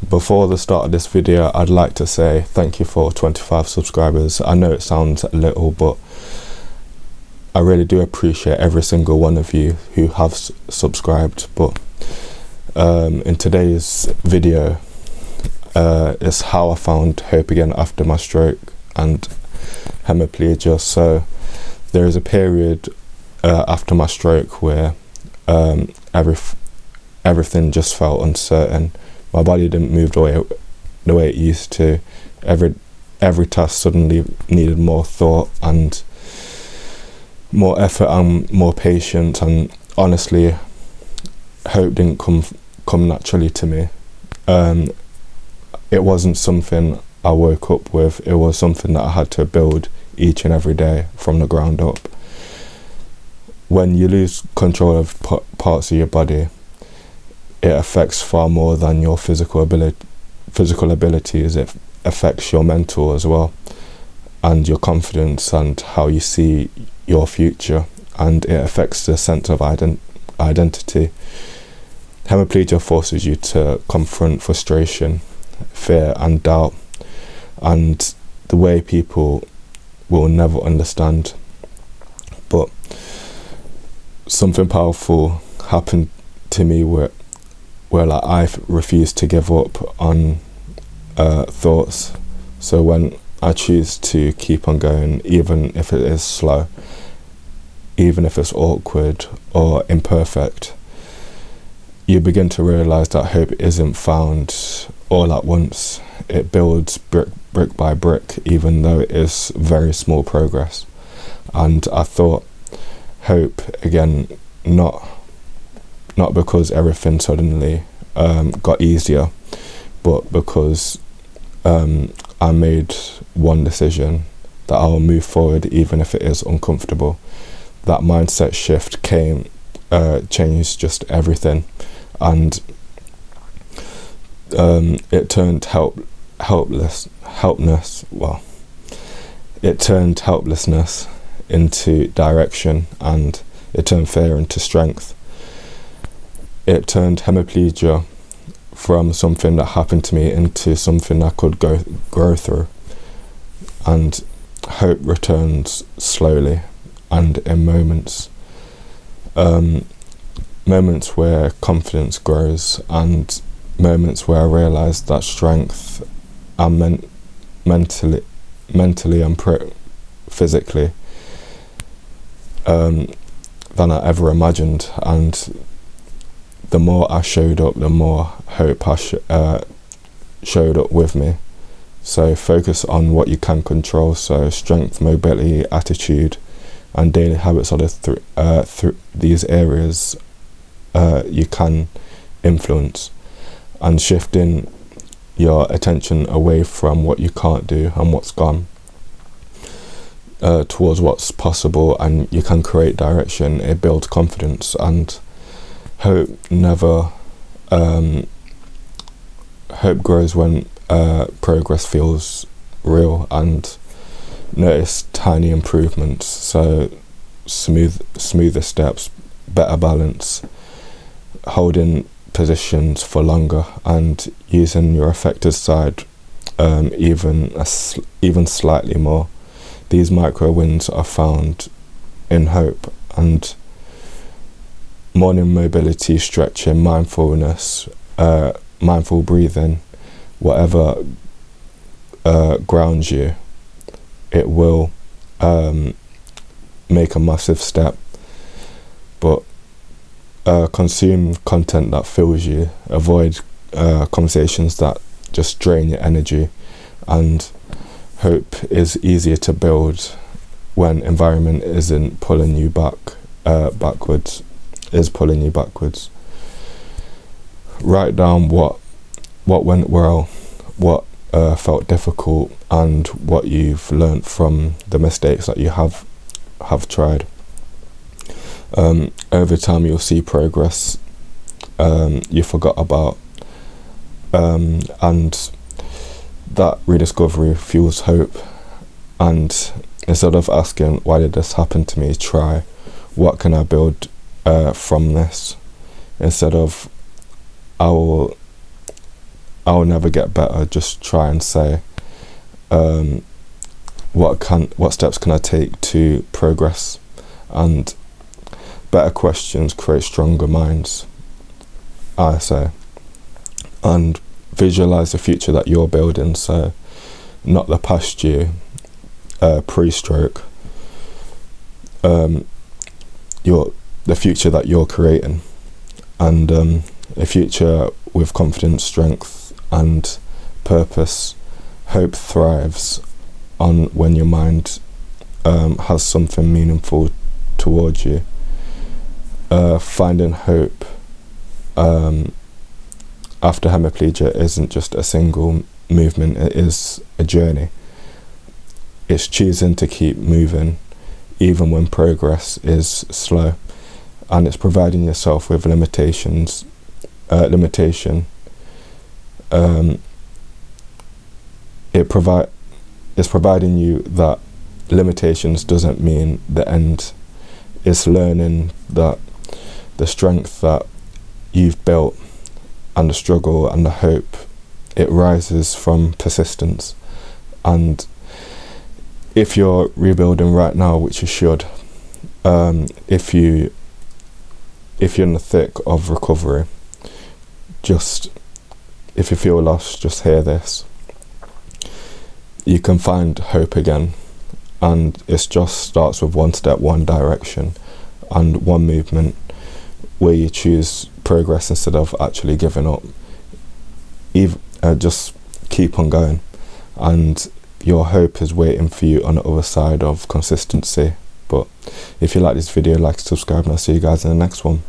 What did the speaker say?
Before the start of this video, I'd like to say thank you for 25 subscribers. I know it sounds little, but I really do appreciate every single one of you who have subscribed. But in today's video, it's how I found hope again after my stroke and hemiplegia. So there is a period after my stroke where everything just felt uncertain. My body didn't move the way it used to. Every task suddenly needed more thought and more effort and more patience, and honestly, hope didn't come naturally to me. It wasn't something I woke up with. It was something that I had to build each and every day from the ground up. When you lose control of parts of your body, it affects far more than your physical abilities. It affects your mental as well, and your confidence and how you see your future, and it affects the sense of identity. Hemiplegia forces you to confront frustration, fear and doubt, and the way people will never understand. But something powerful happened to me where like I refused to give up on thoughts. So when I choose to keep on going, even if it is slow, even if it's awkward or imperfect, you begin to realize that hope isn't found all at once. It builds brick by brick, even though it is very small progress. And I thought hope again, not because everything suddenly got easier, but because I made one decision that I will move forward even if it is uncomfortable. That mindset shift changed just everything, and it turned helplessness into direction, and it turned fear into strength. It turned hemiplegia from something that happened to me into something I could grow through. And hope returns slowly and in moments. Moments where confidence grows, and moments where I realise that strength and mentally and physically than I ever imagined. And the more I showed up, the more hope showed up with me. So focus on what you can control. So strength, mobility, attitude, and daily habits are through these areas you can influence, and shifting your attention away from what you can't do and what's gone towards what's possible, and you can create direction. It builds confidence, and hope grows when progress feels real, and notice tiny improvements. So smoother steps, better balance, holding positions for longer, and using your affected side even slightly more. These micro wins are found in hope, and morning mobility, stretching, mindfulness, mindful breathing, whatever grounds you, it will make a massive step. But consume content that fills you, avoid conversations that just drain your energy, and hope is easier to build when environment isn't pulling you backwards. Write down what went well, what felt difficult, and what you've learned from the mistakes that you have tried. Over time you'll see progress you forgot about, and that rediscovery fuels hope. And instead of asking why did this happen to me, try what can I build from this, instead of I will I'll never get better. Just try and say, what steps can I take to progress? And better questions create stronger minds, I say. And visualize the future that you're building, so not the past you, pre-stroke, the future that you're creating, and a future with confidence, strength and purpose. Hope thrives on when your mind has something meaningful towards you. Finding hope after hemiplegia isn't just a single movement, it is a journey. It's choosing to keep moving even when progress is slow, and it's providing yourself with limitation. It's providing you that limitations doesn't mean the end. It's learning that the strength that you've built and the struggle and the hope, it rises from persistence. And if you're rebuilding right now, which you should, if you're in the thick of recovery, just if you feel lost, just hear this. You can find hope again, and it just starts with one step, one direction, and one movement where you choose progress instead of actually giving up. Just keep on going, and your hope is waiting for you on the other side of consistency. But if you like this video, like, subscribe, and I'll see you guys in the next one.